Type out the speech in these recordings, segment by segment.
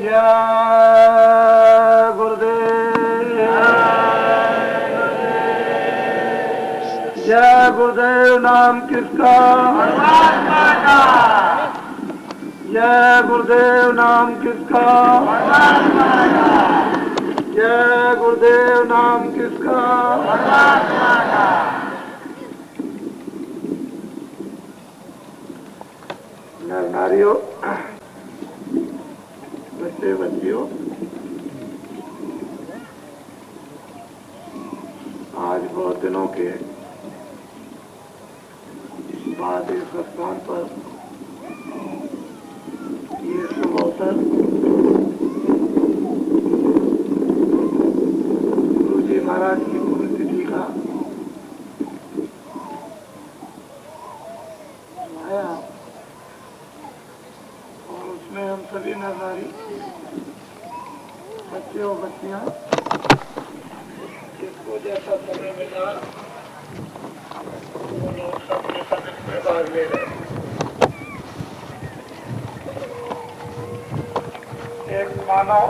जय गुरुदेव। जय गुरुदेव। नाम किसका? परमात्मा का। जय गुरुदेव। नाम किसका? परमात्मा का। जय गुरुदेव। नाम किसका? परमात्मा का। नर नारियों, बच्चे बच्चियों, आज बहुत दिनों के बाद इस स्थान पर ये शुभ अवसर गुरु जी महाराज की पुण्यतिथि का आया और उसमें हम सभी नरनारी, बच्चे और बच्चियां जिसको जैसा समय मिला वो लोग सबके सब इसमें भाग ले रहे हैं। एक मानव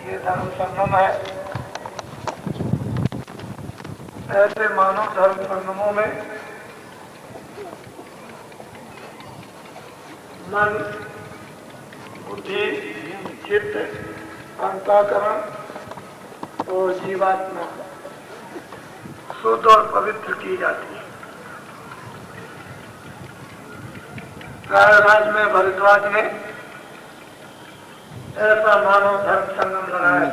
ये धर्म संगम है। ऐसे मानव धर्म संगमों में मन, बुद्धि, चित्त, अंतःकरण और जीवात्मा शुद्ध और पवित्र की जाती है। प्रयागराज में भरद्वाज ने ऐसा मानव धर्म संगम लगाया।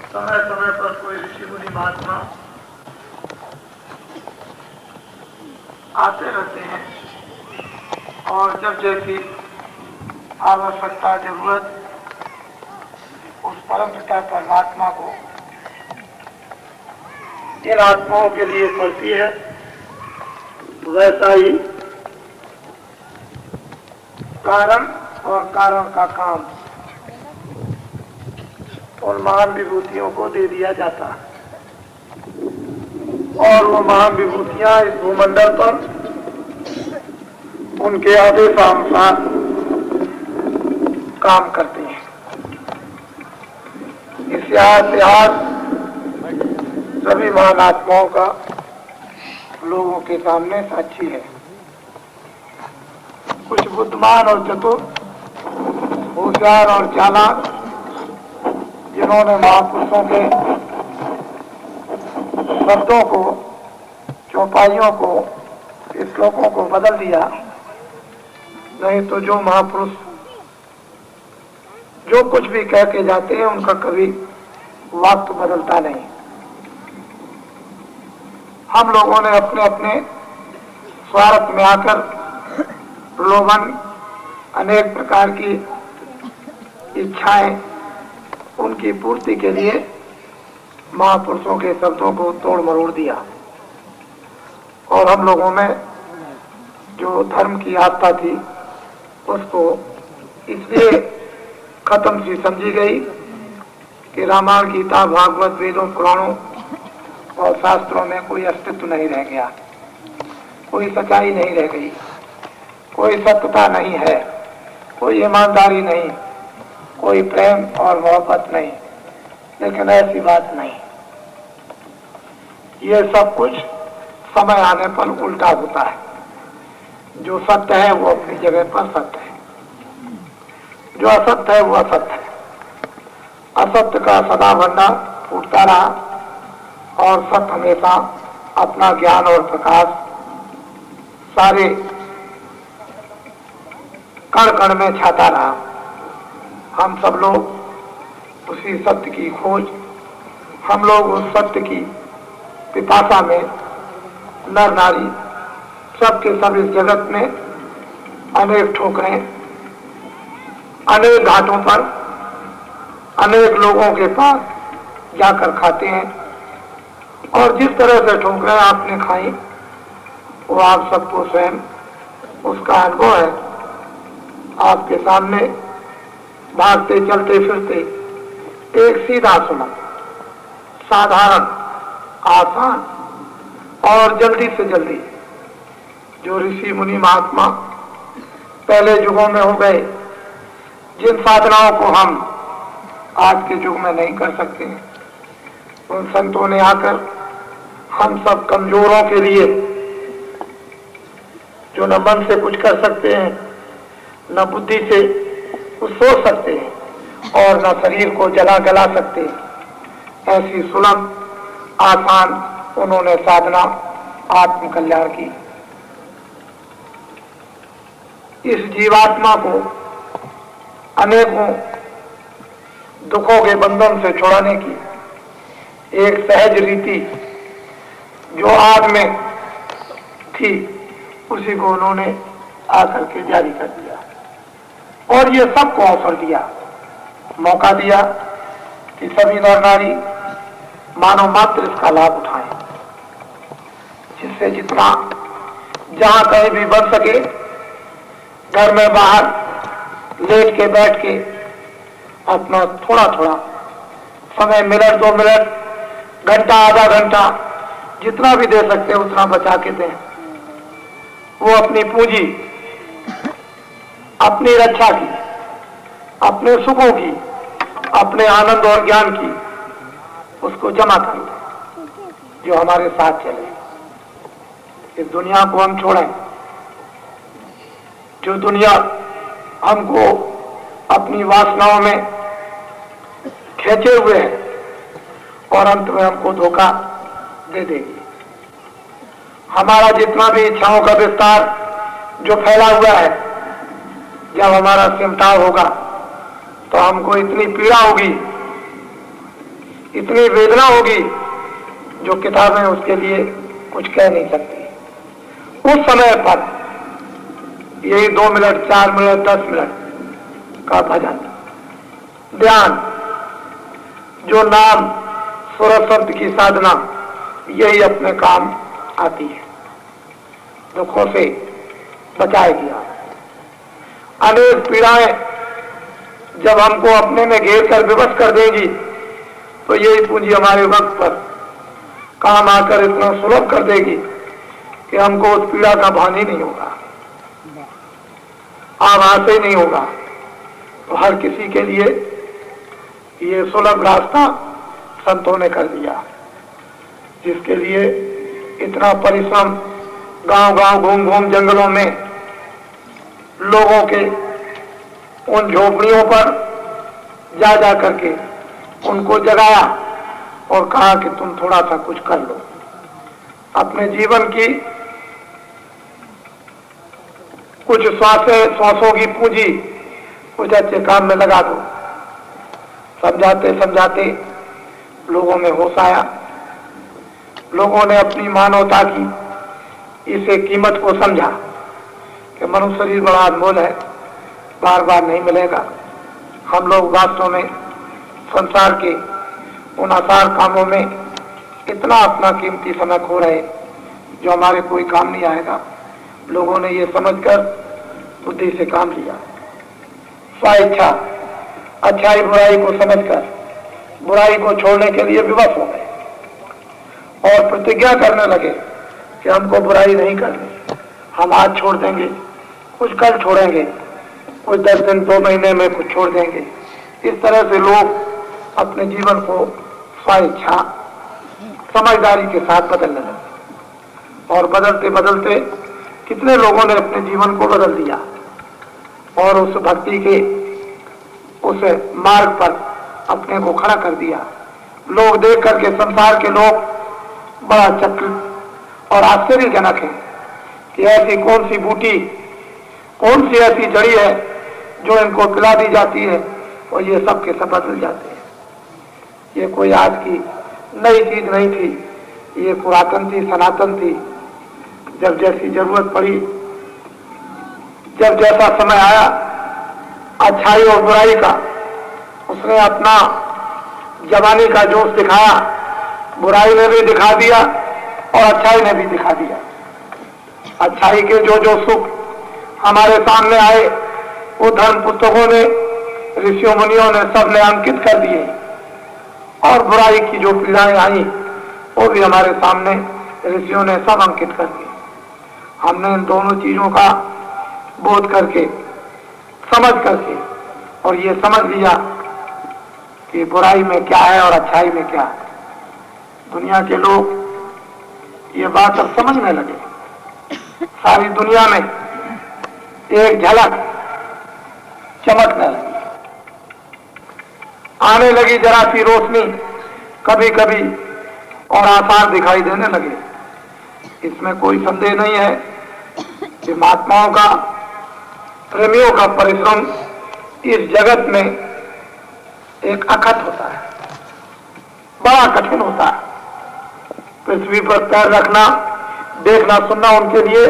समय समय पर कोई ऋषि मुनि महात्मा आते रहते हैं और जब जैसी आवश्यकता जरूरत उस परम पिता परमात्मा को इन आत्माओं के लिए पड़ती है, वैसा ही कारण और कारण का काम उन महान विभूतियों को दे दिया जाता है और वो महान विभूतियां इस भूमंडल पर उनके आदेशानुसार काम करती हैं। इतिहास सभी महान आत्माओं का लोगों के सामने साक्षी है। कुछ बुद्धिमान और चतुर, होशियार और चालाक, जिन्होंने महापुरुषों के शब्दों को, चौपाइयों को, श्लोकों को बदल दिया। नहीं तो जो महापुरुष जो कुछ भी कह के जाते हैं उनका कभी वाक्य बदलता नहीं। हम लोगों ने अपने अपने स्वार्थ में आकर प्रलोभन, अनेक प्रकार की इच्छाएं, उनकी पूर्ति के लिए महापुरुषों के शब्दों को तोड़ मरोड़ दिया और हम लोगों में जो धर्म की आस्था थी उसको इसलिए खत्म सी समझी गई कि रामायण, गीता, भागवत, वेदों, पुराणों और शास्त्रों में कोई अस्तित्व नहीं रह गया, कोई सच्चाई नहीं रह गई, कोई सत्यता नहीं है, कोई ईमानदारी नहीं, कोई प्रेम और मोहब्बत नहीं। लेकिन ऐसी बात नहीं, ये सब कुछ समय आने पर उल्टा होता है। जो सत्य है वो अपनी जगह पर सत्य है, जो असत्य है वो असत्य है। असत्य का सदा भंडार फूटता रहा और सत्य हमेशा अपना ज्ञान और प्रकाश सारे कण कण में छाता रहा। हम सब लोग उसी सत्य की खोज, हम लोग उस सत्य की पिपासा में नर नारी सबके सब इस जगत में अनेक ठोकरें, अनेक घाटों पर, अनेक लोगों के पास जाकर खाते हैं और जिस तरह से ठोकरें आपने खाई वो आप सबको स्वयं उसका अनुभव है। आपके सामने भागते चलते फिरते एक सीधा सुना, साधारण, आसान और जल्दी से जल्दी जो ऋषि मुनि महात्मा पहले युगों में हो गए, जिन साधनाओं को हम आज के युग में नहीं कर सकते, उन संतों ने आकर हम सब कमजोरों के लिए, जो न मन से कुछ कर सकते हैं, न बुद्धि से कुछ सोच सकते हैं और न शरीर को जला गला सकते हैं, ऐसी सुलभ आसान उन्होंने साधना आत्म कल्याण की। इस जीवात्मा को अनेकों दुखों के बंधन से छुड़ाने की एक सहज रीति जो आग में थी, उसी को उन्होंने आकर के जारी कर दिया और ये सबको अवसर दिया, मौका दिया कि सभी नर नारी मानव मात्र इसका लाभ उठाएं, जिससे जितना जहां कहीं भी बन सके, घर में बाहर लेट के बैठ के अपना थोड़ा थोड़ा समय, मिनट 2 मिनट, घंटा, आधा घंटा, जितना भी दे सकते हैं उतना बचा के दें। वो अपनी पूंजी, अपनी रक्षा की, अपने सुखों की, अपने आनंद और ज्ञान की, उसको जमा कर लें जो हमारे साथ चले। इस दुनिया को हम छोड़ें, जो दुनिया हमको अपनी वासनाओं में खेचे हुए है और अंत में हमको धोखा दे देगी। हमारा जितना भी इच्छाओं का विस्तार जो फैला हुआ है, जब हमारा सिमटाव होगा तो हमको इतनी पीड़ा होगी, इतनी वेदना होगी, जो किताबें उसके लिए कुछ कह नहीं सकती। उस समय पर यही 2 मिनट, 4 मिनट, 10 मिनट का भजन, ध्यान, जो नाम सुर शब्द की साधना, यही अपने काम आती है, दुखों से बचाएगी। अनेक पीड़ाएं जब हमको अपने में घेर कर विवश कर देगी, तो यही पूंजी हमारे वक्त पर काम आकर इतना सुलभ कर देगी कि हमको उस पीड़ा का भान ही नहीं होगा, आभास ही नहीं होगा। तो हर किसी के लिए ये सुलभ रास्ता संतों ने कर दिया, जिसके लिए इतना परिश्रम गांव-गांव, घूम-घूम जंगलों में लोगों के उन झोपड़ियों पर जा जा करके उनको जगाया और कहा कि तुम थोड़ा सा कुछ कर लो, अपने जीवन की कुछ श्वासों की पूंजी कुछ अच्छे काम में लगा दो। समझाते समझाते लोगों में होश आया, लोगों ने अपनी मानवता की इसे कीमत को समझा कि मनुष्य शरीर बड़ा अनमोल है, बार बार नहीं मिलेगा। हम लोग वास्तव में संसार के उन आसार कामों में इतना अपना कीमती समय खो रहे जो हमारे कोई काम नहीं आएगा। लोगों ने ये समझकर बुद्धि से काम लिया, स्वेच्छा अच्छाई बुराई को समझकर बुराई को छोड़ने के लिए विवश हो गए और प्रतिज्ञा करने लगे कि हमको बुराई नहीं करनी, हम आज छोड़ देंगे, कुछ कल छोड़ेंगे, कुछ 10 दिन 2 महीने में कुछ छोड़ देंगे। इस तरह से लोग अपने जीवन को स्वेच्छा समझदारी के साथ बदलने लगे और बदलते बदलते कितने लोगों ने अपने जीवन को बदल दिया और उस भक्ति के उस मार्ग पर अपने को खड़ा कर दिया। लोग देख करके, संसार के लोग बड़ा चकित और आश्चर्यजनक है कि ऐसी कौन सी बूटी, कौन सी ऐसी जड़ी है जो इनको पिला दी जाती है और ये सब के सब बदल जाते हैं। ये कोई आज की नई चीज नहीं थी, ये पुरातन थी, सनातन थी। जब जैसी जरूरत पड़ी, जब जैसा समय आया अच्छाई और बुराई का, उसने अपना जवानी का जोश दिखाया, बुराई ने भी दिखा दिया और अच्छाई ने भी दिखा दिया। अच्छाई के जो जो सुख हमारे सामने आए, वो धर्म पुस्तकों ने, ऋषियों मुनियों ने सबने अंकित कर दिए और बुराई की जो पीड़ाएं आई, वो भी हमारे सामने ऋषियों ने सब अंकित कर दिए। हमने इन दोनों चीजों का बोध करके, समझ करके, और ये समझ लिया कि बुराई में क्या है और अच्छाई में क्या है। दुनिया के लोग ये बात अब समझने लगे। सारी दुनिया में एक झलक चमकने लगी, आने लगी जरा सी रोशनी कभी कभी, और आसार दिखाई देने लगे। इसमें कोई संदेह नहीं है कि महात्माओं का, प्रेमियों का परिश्रम इस जगत में एक अखत होता है, बड़ा कठिन होता है। पृथ्वी पर पैर रखना, देखना, सुनना उनके लिए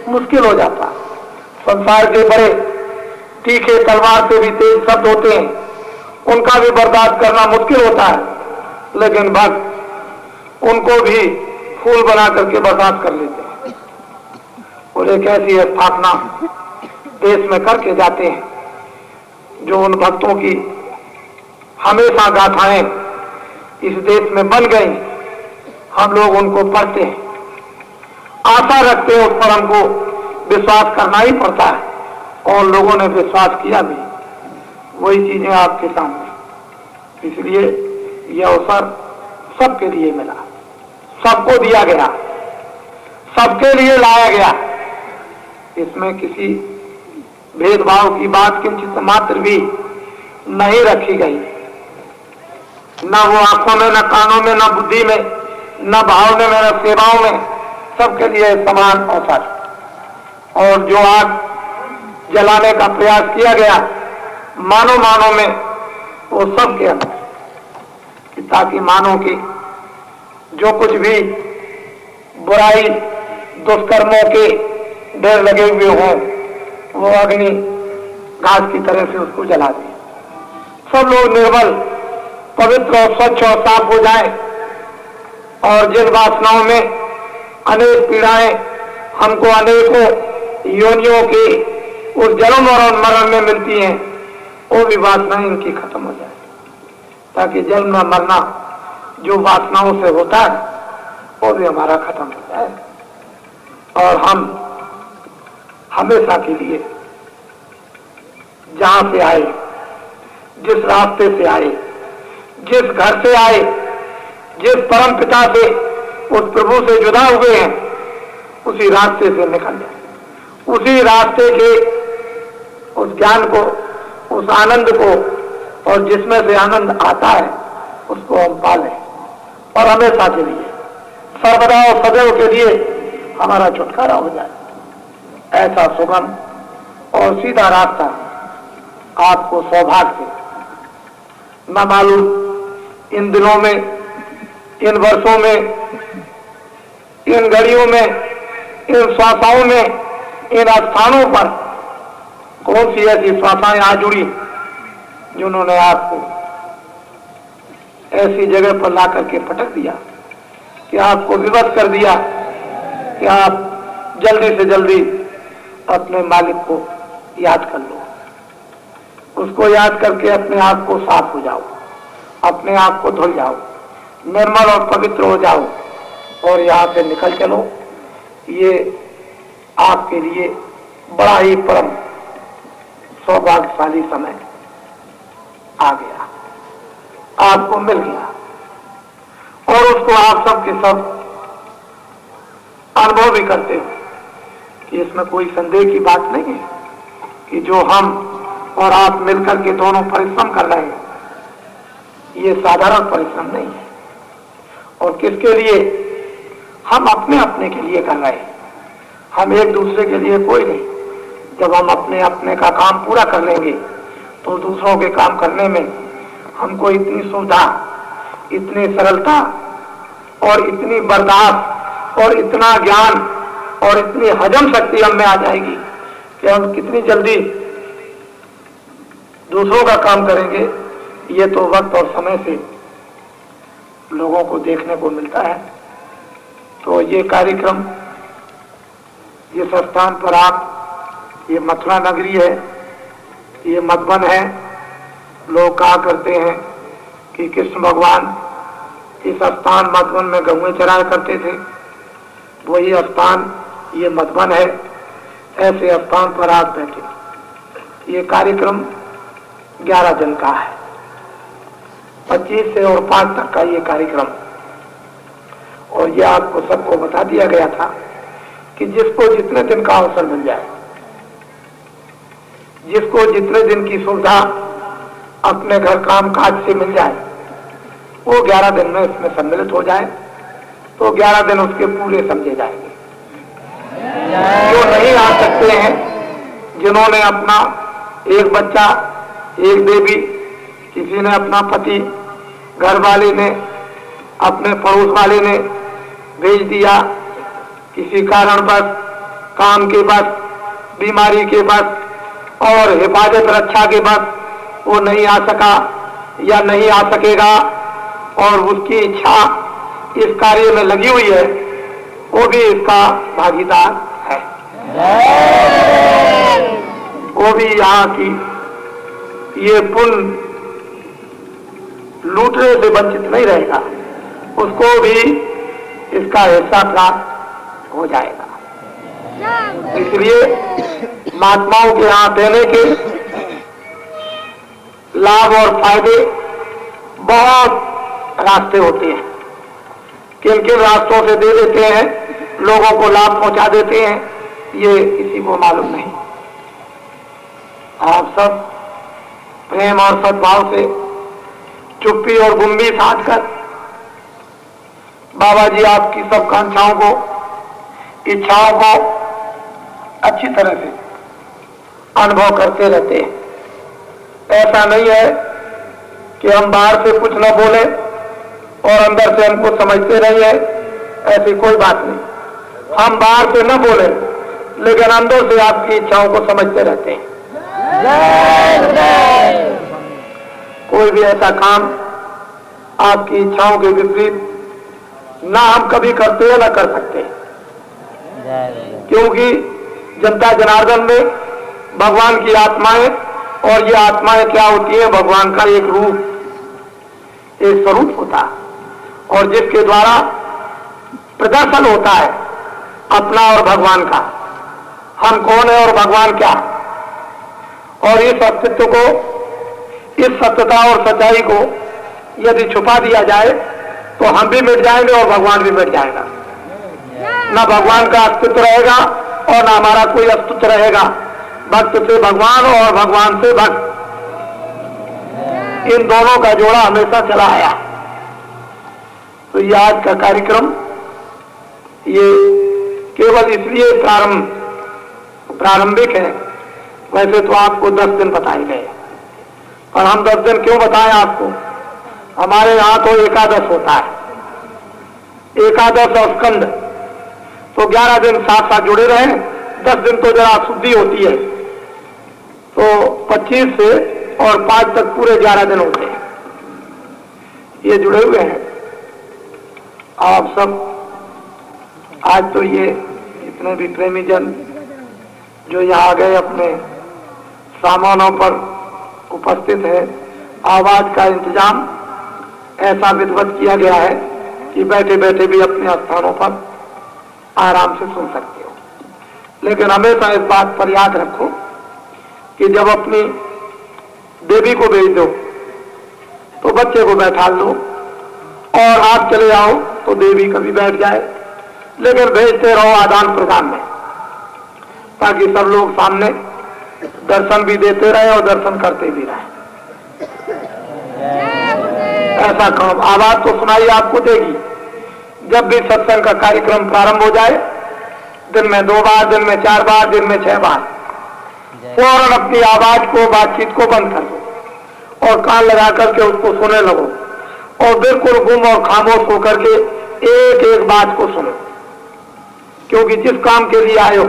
मुश्किल हो जाता है। संसार के बड़े तीखे तलवार से भी तेज शब्द होते हैं, उनका भी बर्दाश्त करना मुश्किल होता है, लेकिन भक्त उनको भी फूल बना करके बर्दाश्त कर लेते हैं और एक ऐसी स्थापना देश में करके जाते हैं जो उन भक्तों की हमेशा गाथाएं इस देश में बन गई। हम लोग उनको पढ़ते हैं, आशा रखते हैं, उस पर हमको विश्वास करना ही पड़ता है और लोगों ने विश्वास किया भी। वही चीजें आपके सामने, इसलिए यह अवसर सबके लिए मिला, सबको दिया गया, सबके लिए लाया गया। इसमें किसी भेदभाव की बात किंचित मात्र भी नहीं रखी गई, न वो आंखों में, न कानों में, न बुद्धि में, न भावने में, न सेवाओं में, सबके लिए समान अवसर। और जो आग जलाने का प्रयास किया गया मानव में, वो सबके अंदर, ताकि मानव की जो कुछ भी बुराई दुष्कर्मों के डर लगे हुए हों, वो अग्नि घास की तरह से उसको जला दे। सब लोग निर्मल, पवित्र और स्वच्छ और साफ हो जाएं, और जिन वासनाओं में अनेक पीड़ाएं हमको अनेकों योनियों के उस जन्म और मरण में मिलती हैं, वो भी वासनाएं इनकी खत्म हो जाए, ताकि जन्म मरना जो वासनाओं से होता है वो भी हमारा खत्म हो जाए और हम हमेशा के लिए जहां से आए, जिस रास्ते से आए, जिस घर से आए, जिस परम पिता से, उस प्रभु से जुदा हुए हैं, उसी रास्ते से निकल जाए, उसी रास्ते के उस ज्ञान को, उस आनंद को, और जिसमें से आनंद आता है उसको हम पालें और हमेशा के लिए, सर्वदा और सदैव के लिए हमारा छुटकारा हो जाए। ऐसा सुगम और सीधा रास्ता आपको सौभाग्य से, न मालूम इन दिनों में, इन वर्षों में, इन घड़ियों में, इन श्वासाओं में, इन स्थानों पर कौन सी ऐसी श्वासाएं आ जुड़ी जिन्होंने आपको ऐसी जगह पर ला करके पटक दिया कि आपको विवश कर दिया कि आप जल्दी से जल्दी अपने मालिक को याद कर लो, उसको याद करके अपने आप को साफ हो जाओ, अपने आप को धुल जाओ, निर्मल और पवित्र हो जाओ और यहाँ से निकल चलो। ये आपके लिए बड़ा ही परम सौभाग्यशाली समय आ गया, आपको मिल गया और उसको आप सब के सब अनुभव भी करते हो कि इसमें कोई संदेह की बात नहीं है कि जो हम और आप मिलकर के दोनों परिश्रम कर रहे हैं, ये साधारण परिश्रम नहीं है। और किसके लिए? हम अपने अपने के लिए कर रहे हैं, हम एक दूसरे के लिए कोई नहीं। जब हम अपने अपने का काम पूरा कर लेंगे तो दूसरों के काम करने में हमको इतनी सुविधा, इतनी सरलता और इतनी बर्दाश्त और इतना ज्ञान और इतनी हजम शक्ति हम में आ जाएगी कि हम कितनी जल्दी दूसरों का काम करेंगे। ये तो वक्त और समय से लोगों को देखने को मिलता है। तो ये कार्यक्रम, जिस स्थान पर आप, ये मथुरा नगरी है, ये मधुबन है। लोग कहा करते हैं कि कृष्ण भगवान इस स्थान मधुबन में गौएं चराया करते थे, वही स्थान ये मधुबन है ऐसे स्थान पर आप बैठे। ये कार्यक्रम 11 दिन का है, 25 से और 5 तक का ये कार्यक्रम। और ये आपको सबको बता दिया गया था कि जिसको जितने दिन का अवसर मिल जाए, जिसको जितने दिन की सुविधा अपने घर काम काज से मिल जाए, वो 11 दिन में इसमें सम्मिलित हो जाए तो 11 दिन उसके पूरे समझे जाएंगे। जो नहीं आ सकते हैं, जिन्होंने अपना एक बच्चा, एक बेबी, किसी ने अपना पति, घर वाले ने, अपने पड़ोस वाले ने भेज दिया, किसी कारण बस, काम के बस, बीमारी के बस और हिफाजत रक्षा के बस वो नहीं आ सका या नहीं आ सकेगा और उसकी इच्छा इस कार्य में लगी हुई है, वो भी इसका भागीदार है। वो भी यहाँ की ये पुण्य लूटने से वंचित नहीं रहेगा, उसको भी इसका हिस्सा प्राप्त हो जाएगा। इसलिए महात्माओं के यहाँ देने के लाभ और फायदे बहुत रास्ते होते हैं। किन किन रास्तों से दे देते हैं, लोगों को लाभ पहुंचा देते हैं, ये किसी को मालूम नहीं। आप सब प्रेम और सद्भाव से चुप्पी और गुम्बी साध कर बाबा जी आपकी सब कांक्षाओं को, इच्छाओं को अच्छी तरह से अनुभव करते रहते हैं। ऐसा नहीं है कि हम बाहर से कुछ न बोले और अंदर से हमको समझते रहिए, ऐसी कोई बात नहीं। हम बाहर से न बोले लेकिन अंदर से आपकी इच्छाओं को समझते रहते हैं। कोई भी ऐसा काम आपकी इच्छाओं के विपरीत ना हम कभी करते हैं ना कर सकते, क्योंकि जनता जनार्दन में भगवान की आत्माएं, और ये आत्माएं क्या होती है, भगवान का एक रूप, एक स्वरूप होता है और जिसके द्वारा प्रदर्शन होता है अपना और भगवान का, हम कौन है और भगवान क्या। और इस अस्तित्व को, इस सत्यता और सच्चाई को यदि छुपा दिया जाए तो हम भी मिट जाएंगे और भगवान भी मिट जाएगा। न भगवान का अस्तित्व रहेगा और न हमारा कोई अस्तित्व रहेगा। भक्त से भगवान और भगवान से भक्त, इन दोनों का जोड़ा हमेशा चला आया। तो ये आज का कार्यक्रम ये केवल इसलिए प्रारंभिक है। वैसे तो आपको 10 दिन बताए गए, पर हम 10 दिन क्यों बताएं आपको? हमारे यहाँ तो एकादश होता है, एकादश और स्कंद, तो 11 दिन साथ साथ जुड़े रहे। 10 दिन तो जरा शुद्धि होती है, तो 25 से और 5 तक पूरे 11 दिन होते हैं, ये जुड़े हुए हैं। आप सब आज तो ये जितने भी प्रेमी जन जो यहाँ आ गए अपने सामानों पर उपस्थित है, आवाज का इंतजाम ऐसा विधिवत किया गया है कि बैठे बैठे भी अपने स्थानों पर आराम से सुन सकते हो। लेकिन हमेशा इस बात पर याद रखो कि जब अपनी बेबी को भेज दो तो बच्चे को बैठा लो और आप चले आओ तो बेबी कभी बैठ जाए, लेकिन भेजते रहो आदान प्रदान में, ताकि सब लोग सामने दर्शन भी देते रहे और दर्शन करते भी रहे। ऐसा काम आवाज तो सुनाई आपको देगी। जब भी सत्संग का कार्यक्रम प्रारंभ हो जाए, दिन में 2 बार, दिन में 4 बार, दिन में 6 बार, फौरन अपनी आवाज को, बातचीत को बंद कर दो और कान लगा करके उसको सुनने लगो और बिल्कुल गुम और खामोश होकर के एक एक बात को सुनो, क्योंकि जिस काम के लिए आयो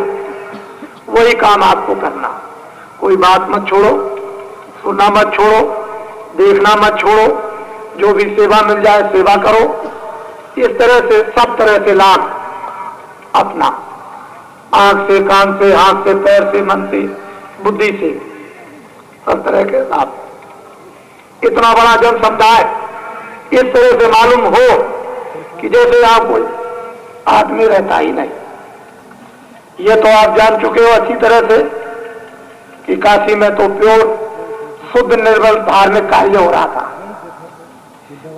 वही काम आपको करना। कोई बात मत छोड़ो, सुनना मत छोड़ो, देखना मत छोड़ो, जो भी सेवा मिल जाए सेवा करो। इस तरह से सब तरह से लाभ अपना, आंख से, कान से, हाथ से, पैर से, मन से, बुद्धि से, सब तरह के लाभ। इतना बड़ा जन समुदाय इस तरह से मालूम हो कि जैसे यहाँ कोई आदमी रहता ही नहीं, ये तो आप जान चुके हो अच्छी तरह से कि काशी में तो प्योर शुद्ध निर्मल धार्मिक कार्य हो रहा था,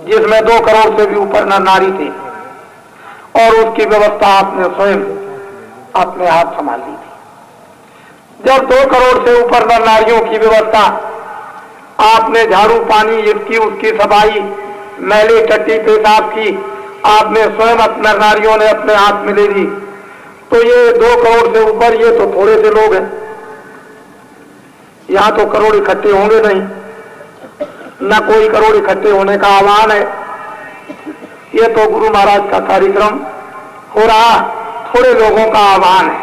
जिसमें 2 करोड़ से भी ऊपर नर नारी थे, और उसकी व्यवस्था आपने स्वयं अपने हाथ संभाल ली थी। जब 2 करोड़ से ऊपर नर नारियों की व्यवस्था आपने झाड़ू पानी इसकी उसकी सफाई मैले टट्टी पेशाब की आपने स्वयं अपने नारियों ने अपने हाथ में ले ली, तो ये 2 करोड़ से ऊपर ये तो थोड़े से लोग हैं। यहां तो करोड़ इकट्ठे होंगे नहीं, न कोई करोड़ इकट्ठे होने का आह्वान है। ये तो गुरु महाराज का कार्यक्रम हो रहा, थोड़े लोगों का आह्वान है,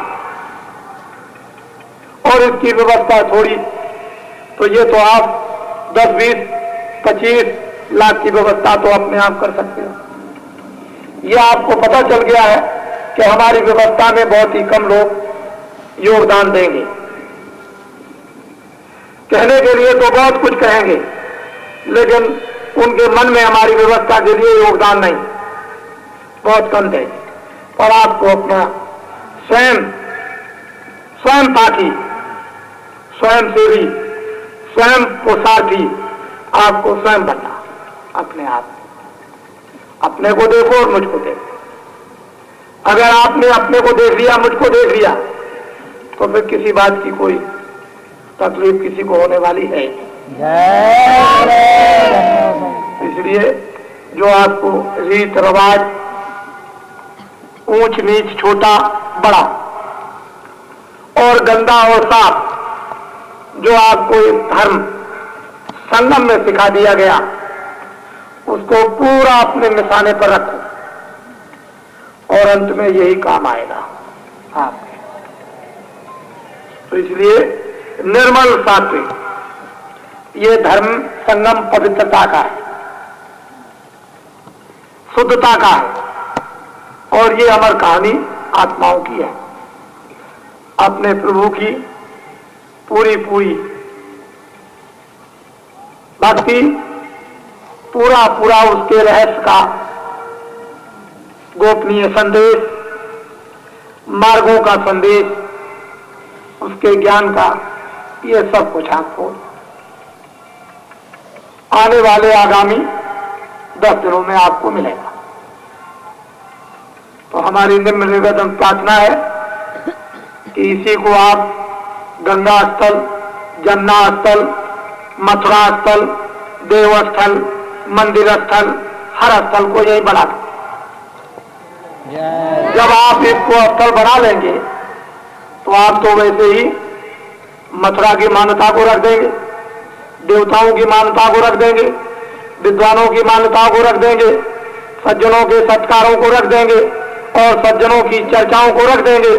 और इसकी व्यवस्था थोड़ी, तो ये तो आप 10, 20, 25 लाख की व्यवस्था तो अपने आप कर सकते हो। ये आपको पता चल गया है कि हमारी व्यवस्था में बहुत ही कम लोग योगदान देंगे। कहने के लिए तो बहुत कुछ कहेंगे, लेकिन उनके मन में हमारी व्यवस्था के लिए योगदान नहीं, बहुत कम देंगे। और आपको अपना स्वयं पाठी, स्वयं सेवी, स्वयं पुरुषार्थी आपको स्वयं बनना, अपने आप अपने को देखो और मुझको देखो। अगर आपने अपने को देख लिया, मुझको देख लिया, तो फिर किसी बात की कोई तकलीफ किसी को होने वाली है। इसलिए जो आपको रीत रिवाज, ऊंच नीच, छोटा बड़ा और गंदा और साफ, जो आपको एक धर्म संगम में सिखा दिया गया, उसको पूरा अपने निशाने पर रखो, और अंत में यही काम आएगा आपके। तो इसलिए निर्मल सात्विक, ये धर्म संगम पवित्रता का है, शुद्धता का है, और ये अमर कहानी आत्माओं की है, अपने प्रभु की पूरी पूरी भक्ति, पूरा पूरा उसके रहस्य का गोपनीय संदेश, मार्गों का संदेश, उसके ज्ञान का, ये सब कुछ आपको आने वाले आगामी 10 दिनों में आपको मिलेगा। तो हमारी निम्न निवेदन प्रार्थना है कि इसी को आप गंगा स्थल, जमुना स्थल, मथुरा स्थल, देवस्थल, मंदिर स्थल, हर स्थल को यही बना दें। जब आप इसको स्थल बना लेंगे तो आप तो वैसे ही मथुरा की मान्यता को रख देंगे, देवताओं की मान्यता को रख देंगे, विद्वानों की मान्यता को रख देंगे, सज्जनों के सत्कारों को रख देंगे और सज्जनों की चर्चाओं को रख देंगे।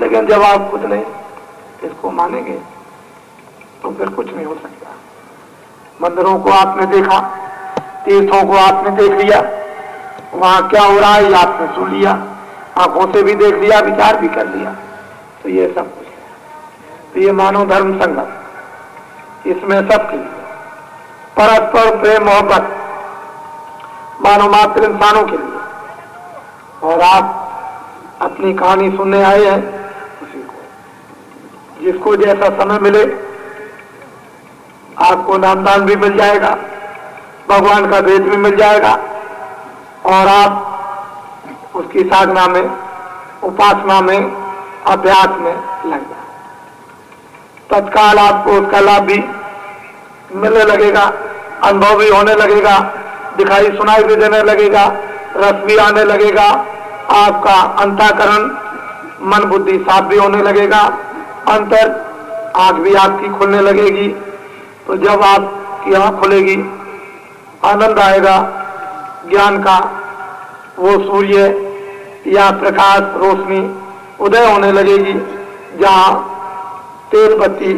लेकिन जब आप खुद नहीं इसको मानेंगे तो फिर कुछ नहीं हो सकता। मंदिरों को आपने देखा, तीर्थों को आपने देख लिया, वहां क्या हो रहा है ये आपने सुन लिया, आंखों से भी देख लिया, विचार भी कर लिया, तो ये सब कुछ है। तो ये मानव धर्म संगम, इसमें सबकी परस्पर प्रेम मोहब्बत मानव मात्र इंसानों के लिए, और आप अपनी कहानी सुनने आए हैं, उसी को जिसको जैसा समय मिले आपको नामदान भी मिल जाएगा, भगवान का भेद भी मिल जाएगा, और आप उसकी साधना में, उपासना में, अभ्यास में लग जाए। तत्काल आपको उसका लाभ भी मिलने लगेगा, अनुभव भी होने लगेगा, दिखाई सुनाई भी देने लगेगा, रस भी आने लगेगा, आपका अंतःकरण मन बुद्धि साफ भी होने लगेगा, अंतर आंख भी आपकी खुलने लगेगी। तो जब आपकी आंख खुलेगी, आनंद आएगा ज्ञान का, वो सूर्य या प्रकाश रोशनी उदय होने लगेगी, जहां तेल बत्ती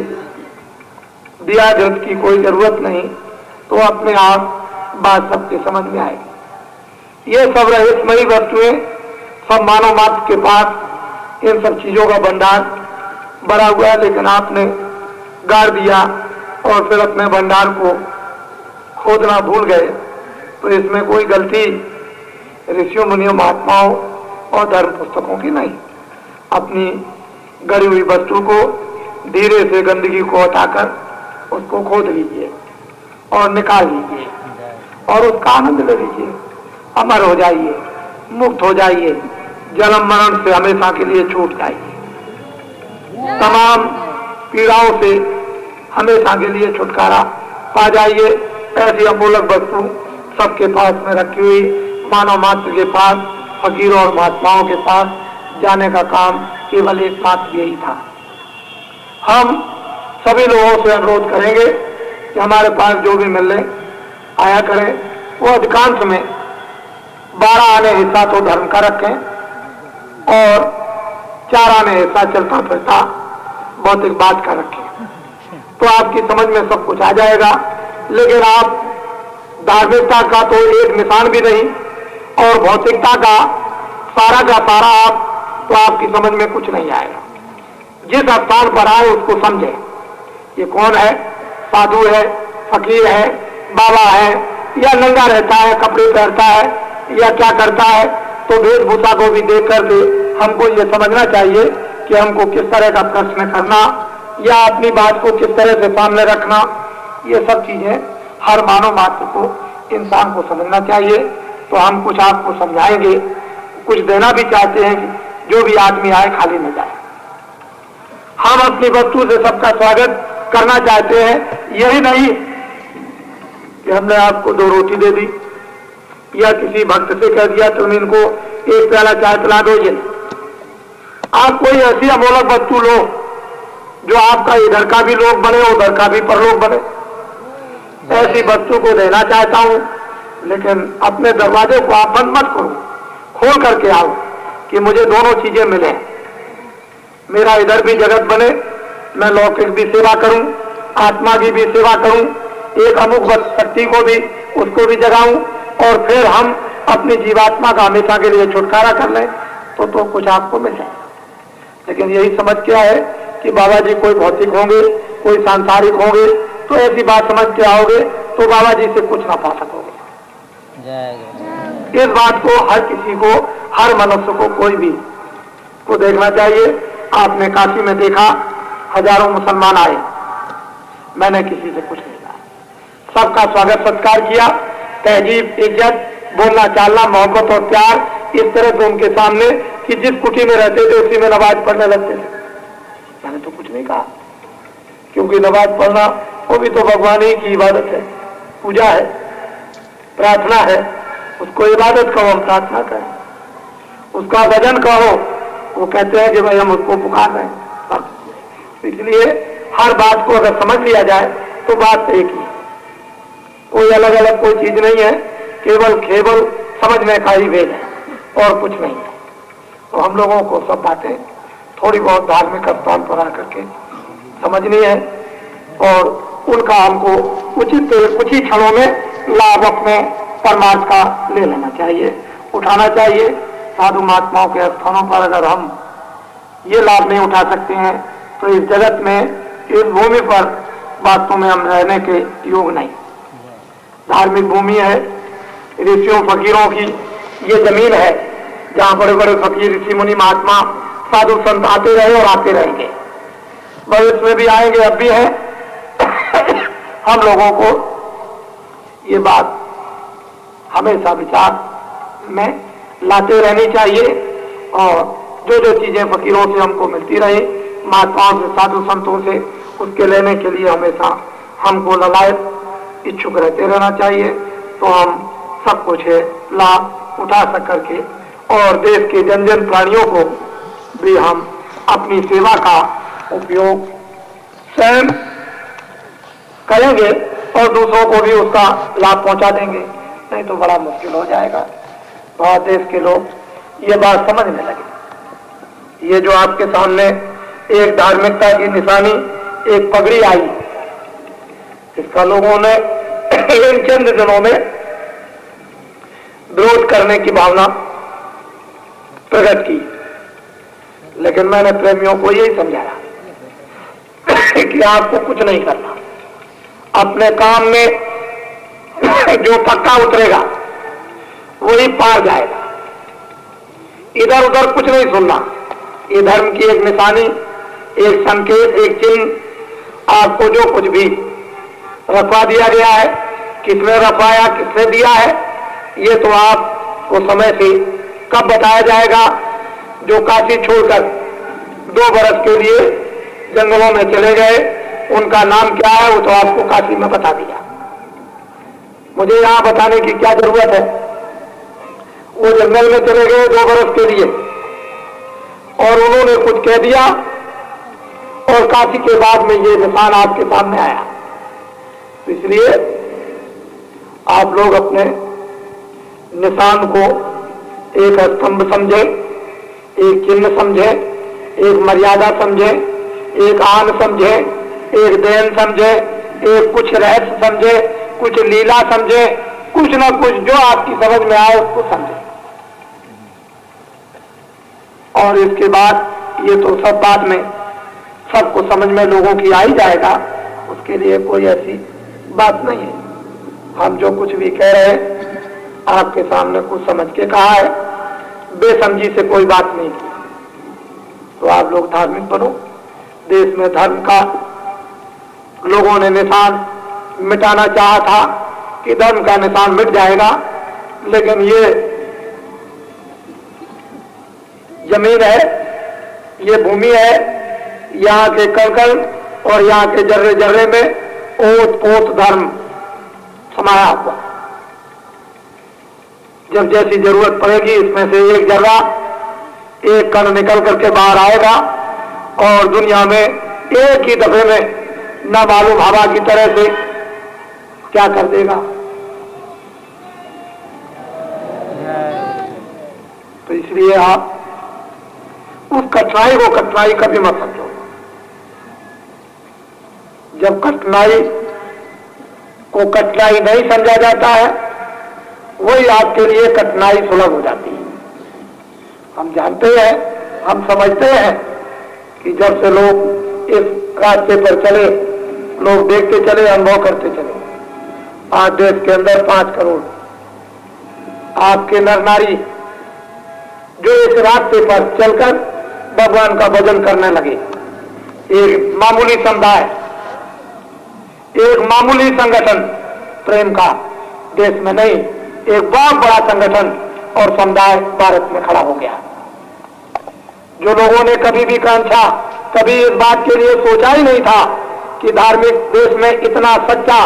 दिया जल की कोई जरूरत नहीं, तो अपने आप बात सबके समझ में आएगी। ये सब रहस्यमयी वस्तुएं सब मानव मात्र के पास इन सब चीजों का भंडार भरा हुआ है, लेकिन आपने गाड़ दिया और फिर अपने भंडार को खोदना भूल गए। तो इसमें कोई गलती ऋषियों मुनियों महात्माओं और धर्म पुस्तकों की नहीं, अपनी गड़ी हुई वस्तु को धीरे से गंदगी को हटाकर उसको खोद लीजिए और निकाल लीजिए और उसका आनंद ले लीजिए। अमर हो जाइए, मुक्त हो जाइए, जन्म मरण से हमेशा के लिए छूट जाइए, तमाम पीड़ाओं से हमेशा के लिए छुटकारा पा जाइए। ऐसी अमूलक वस्तु सबके पास में रखी हुई मानव मात्र के पास, फकीरों और महात्माओं के पास जाने का काम केवल एक मात्र यही था। हम सभी लोगों से अनुरोध करेंगे कि हमारे पास जो भी मिलने आया करें, वो अधिकांश में 12 आने हिस्सा तो धर्म का रखें और 4 आने हिस्सा चलता फिरता भौतिक बात का रखें, तो आपकी समझ में सब कुछ आ जाएगा। लेकिन आप धार्मिकता का तो एक निशान भी नहीं और भौतिकता का सारा आप, तो आपकी समझ में कुछ नहीं आएगा। जिस स्थान पर आए उसको समझे, ये कौन है, साधु है, फकीर है, बाबा है, या नंगा रहता है, कपड़े पहनता है, या क्या करता है, तो वेशभूषा को भी देख करके हमको ये समझना चाहिए कि हमको किस तरह का प्रश्न करना या अपनी बात को किस तरह से सामने रखना, ये सब चीजें हर मानव मात्र को, इंसान को समझना चाहिए। तो हम कुछ आपको समझाएंगे, कुछ देना भी चाहते हैं कि जो भी आदमी आए खाली न जाए। हम अपनी वस्तु से सबका स्वागत करना चाहते हैं। यही नहीं कि हमने आपको 2 रोटी दे दी या किसी भक्त से कह दिया तुम इनको 1 प्याला चाय पिला दो, ये आप कोई ऐसी अमूलक वस्तु लो जो आपका इधर का भी लोग बने, उधर का भी परलोक बने। ऐसी वस्तु को देना चाहता हूं, लेकिन अपने दरवाजे को आप बंद मत करो, खोल करके आओ कि मुझे दोनों चीजें मिले। मेरा इधर भी जगत बने, मैं लौकिक भी सेवा करूं, आत्मा की भी सेवा करूं, एक अमुक शक्ति को भी, उसको भी जगाऊं, और फिर हम अपनी जीवात्मा का हमेशा के लिए छुटकारा कर लें, तो कुछ आपको मिल जाए। लेकिन यही समझ क्या है कि बाबा जी कोई भौतिक होंगे, कोई सांसारिक होंगे, तो ऐसी बात समझ के आओगे तो बाबा जी से कुछ ना पा सकोगे। इस बात को हर किसी को, हर मनुष्य को, कोई भी को देखना चाहिए। आपने काशी में देखा, हजारों मुसलमान आए, मैंने किसी से कुछ नहीं कहा, सबका स्वागत सत्कार किया, तहजीब, इज्जत, बोलना चालना, मोहब्बत और प्यार इस तरह से उनके सामने कि जिस कुटी में रहते थे उसी में नमाज पढ़ने लगते थे। मैंने तो कुछ नहीं कहा, क्योंकि नमाज पढ़ना वो भी तो भगवान ही की इबादत है, पूजा है, प्रार्थना है। उसको इबादत कहो, हम प्रार्थना करें। उसका भजन कहो, वो कहते हैं कि भाई हम उसको पुकार रहे हैं। इसलिए हर बात को अगर समझ लिया जाए तो बात एक ही, कोई अलग अलग कोई चीज नहीं है, केवल समझने का ही भेद है और कुछ नहीं है। तो हम लोगों को सब बातें थोड़ी बहुत धार्मिक स्थान पर आकर के समझनी है और उनका हमको कुछ ही क्षणों में लाभ अपने परमार्थ का ले लेना चाहिए, उठाना चाहिए। साधु महात्माओं के स्थानों पर अगर हम ये लाभ नहीं उठा सकते हैं तो इस जगत में, इस भूमि पर वास्तव में हम रहने के योग नहीं। धार्मिक भूमि है, ऋषियों फकीरों की ये जमीन है जहां बड़े बड़े फकीर, ऋषि मुनि, महात्मा, साधु संत आते रहे और आते रहेंगे, भविष्य में भी आएंगे, अब भी है। हम लोगों को ये बात हमेशा विचार में लाते रहनी चाहिए और जो जो चीजें फकीरों से हमको मिलती रहे, महात्माओं से, साधु संतों से, उसके लेने के लिए हमेशा हमको ललायत इच्छुक रहते रहना चाहिए। तो हम सब कुछ लाभ उठा सक करके और देश के जन जन प्राणियों को भी हम अपनी सेवा का उपयोग स्वयं करेंगे और दूसरों को भी उसका लाभ पहुंचा देंगे। नहीं तो बड़ा मुश्किल हो जाएगा। बहुत देश के लोग ये बात समझने लगे। ये जो आपके सामने एक धार्मिकता की निशानी, एक पगड़ी आई, इसका लोगों ने इन चंद दिनों में विरोध करने की भावना प्रकट की, लेकिन मैंने प्रेमियों को यही समझाया कि आपको कुछ नहीं करना, अपने काम में जो पक्का उतरेगा वही पार जाएगा। इधर उधर कुछ नहीं सुनना, ये धर्म की एक निशानी, एक संकेत, एक चिन्ह आपको जो कुछ भी रखवा दिया गया है, किसने रखवाया, किसने दिया है, ये तो आपको समय से कब बताया जाएगा। जो काशी छोड़कर 2 बरस के लिए जंगलों में चले गए, उनका नाम क्या है वो तो आपको काशी में बता दिया। मुझे यहां बताने की क्या जरूरत है। वो जंगल में चले गए 2 बरस के लिए और उन्होंने कुछ कह दिया और काशी के बाद में ये निशान आपके सामने आया। तो इसलिए आप लोग अपने निशान को एक स्तंभ समझे, एक चिन्ह समझे, एक मर्यादा समझे, एक आन समझे, एक देन समझे, एक कुछ रहस्य समझे, कुछ लीला समझे, कुछ न कुछ जो आपकी समझ में आए उसको समझे। और इसके बाद ये तो सब बाद में सबको समझ में लोगों की आ ही जाएगा, उसके लिए कोई ऐसी बात नहीं है। हम जो कुछ भी कह रहे हैं आपके सामने कुछ समझ के कहा है, बेसमझी से कोई बात नहीं की। तो आप लोग धार्मिक बनो। देश में धर्म का लोगों ने निशान मिटाना चाहा था कि धर्म का निशान मिट जाएगा, लेकिन ये जमीन है, ये भूमि है, यहाँ के कण और यहाँ के जर्रे जर्रे में ओत पोत धर्म समाया हुआ। जब जैसी जरूरत पड़ेगी इसमें से एक जर्रा, एक कण निकल करके बाहर आएगा और दुनिया में एक ही दफे में न मालूम हवा की तरह से क्या कर देगा। तो इसलिए आप उस कठिनाई को कठिनाई कभी मत समझो। जब कठिनाई को कठिनाई नहीं समझा जाता है, वही आपके लिए कठिनाई सुलभ हो जाती है। हम जानते हैं, हम समझते हैं कि जब से लोग इस रास्ते पर चले, लोग देखते चले, अनुभव करते चले। आज देश के अंदर 5 करोड़ आपके नर नारी जो इस रास्ते पर चलकर भगवान का भजन करने लगे। एक मामूली समुदाय, एक मामूली संगठन प्रेम का देश में नहीं, एक बहुत बड़ा संगठन और समुदाय भारत में खड़ा हो गया। जो लोगों ने कभी भी कांक्षा, कभी इस बात के लिए सोचा ही नहीं था कि धार्मिक देश में इतना सच्चा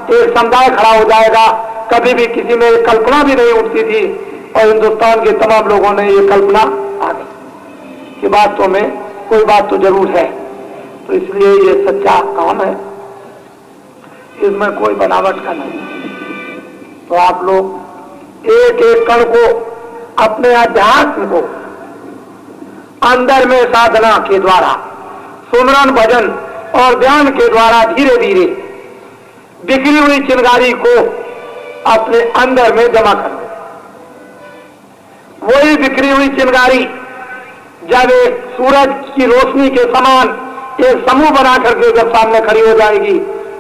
एक समुदाय खड़ा हो जाएगा, कभी भी किसी में कल्पना भी नहीं उठती थी। और हिंदुस्तान के तमाम लोगों ने ये कल्पना आ गई कि वास्तव में कोई बात तो जरूर है। तो इसलिए ये सच्चा काम है, इसमें कोई बनावट का नहीं। तो आप लोग एक एक कण को, अपने अध्यात्म को अंदर में साधना के द्वारा, सुमरन भजन और ध्यान के द्वारा धीरे धीरे बिखरी हुई चिंगारी को अपने अंदर में जमा कर लो। वही बिखरी हुई चिंगारी जब एक सूरज की रोशनी के समान एक समूह बना करके जब सामने खड़ी हो जाएगी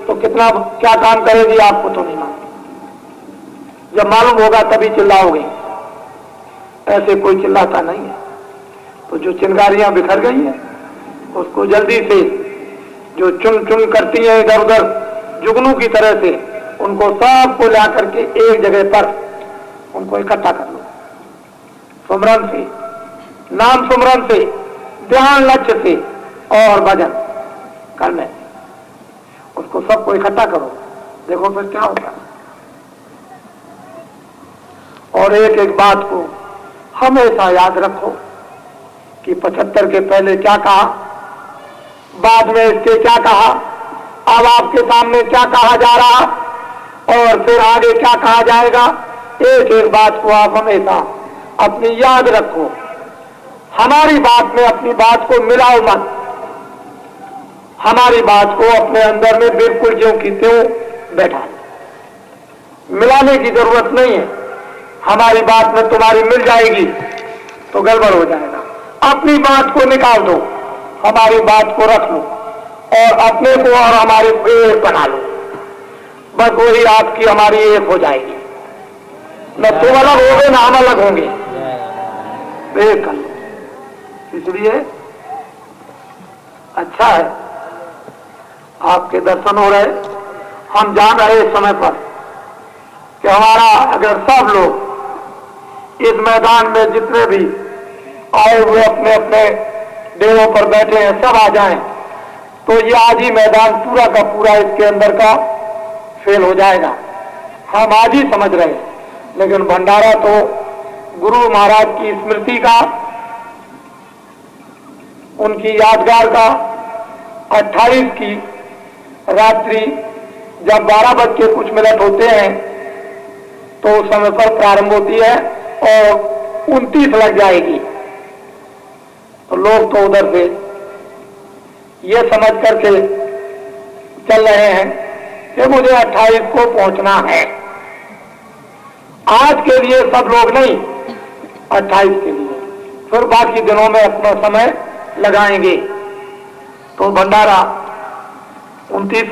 तो कितना क्या काम करेगी आपको तो नहीं मालूम। जब मालूम होगा तभी चिल्लाओगे, ऐसे कोई चिल्लाता नहीं है। तो जो चिंगारियां बिखर गई हैं उसको जल्दी से, जो चुन चुन करती हैं इधर उधर जुगनू की तरह से, उनको सबको ला करके एक जगह पर उनको इकट्ठा कर लो। सुमरन से, नाम सुमरन से, ध्यान लक्ष्य से और भजन करने, उसको सबको इकट्ठा करो, देखो फिर क्या होता है। और एक एक बात को हमेशा याद रखो कि 75 के पहले क्या कहा, बाद में इसके क्या कहा, अब आपके सामने क्या कहा जा रहा और फिर आगे क्या कहा जाएगा। एक एक बात को आप हमेशा अपनी याद रखो। हमारी बात में अपनी बात को मिलाओ मत। हमारी बात को अपने अंदर में बिल्कुल ज्यों की त्यों बैठा, मिलाने की जरूरत नहीं है। हमारी बात में तुम्हारी मिल जाएगी तो गड़बड़ हो जाएगा। अपनी बात को निकाल दो, हमारी बात को रख लो और अपने को और हमारे को एक बना लो। बस वही आपकी हमारी एक हो जाएगी। न तुम अलग होगे न हम अलग होंगे, एक कर लो। इसलिए अच्छा है, आपके दर्शन हो रहे। हम जान रहे इस समय पर कि हमारा अगर सब लोग इस मैदान में जितने भी आए हुए अपने अपने डेरों पर बैठे हैं सब आ जाएं, तो ये आज ही मैदान पूरा का पूरा इसके अंदर का फेल हो जाएगा। हम आज ही समझ रहे हैं, लेकिन भंडारा तो गुरु महाराज की स्मृति का, उनकी यादगार का 28 की रात्रि जब 12 बज के कुछ मिनट होते हैं तो उस समय पर प्रारंभ होती है और 29 लग जाएगी। तो लोग तो उधर से ये समझ करके चल रहे हैं कि मुझे 28 को पहुंचना है। आज के लिए सब लोग नहीं, 28 के लिए, फिर बाकी दिनों में अपना समय लगाएंगे। तो भंडारा 29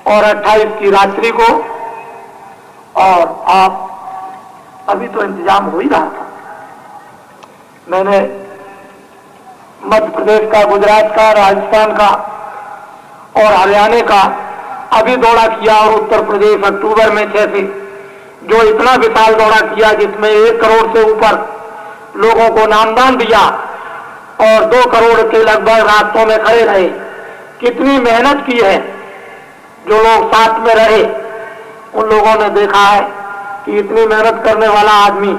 और 28 की रात्रि को, और आप अभी तो इंतजाम हो ही रहा था। मैंने मध्य प्रदेश का, गुजरात का, राजस्थान का और हरियाणा का अभी दौरा किया, और उत्तर प्रदेश अक्टूबर में 6 से जो इतना विशाल दौरा किया जिसमें 1 करोड़ से ऊपर लोगों को नामदान दिया और 2 करोड़ के लगभग रास्तों में खड़े रहे। कितनी मेहनत की है, जो लोग साथ में रहे उन लोगों ने देखा है कि इतनी मेहनत करने वाला आदमी,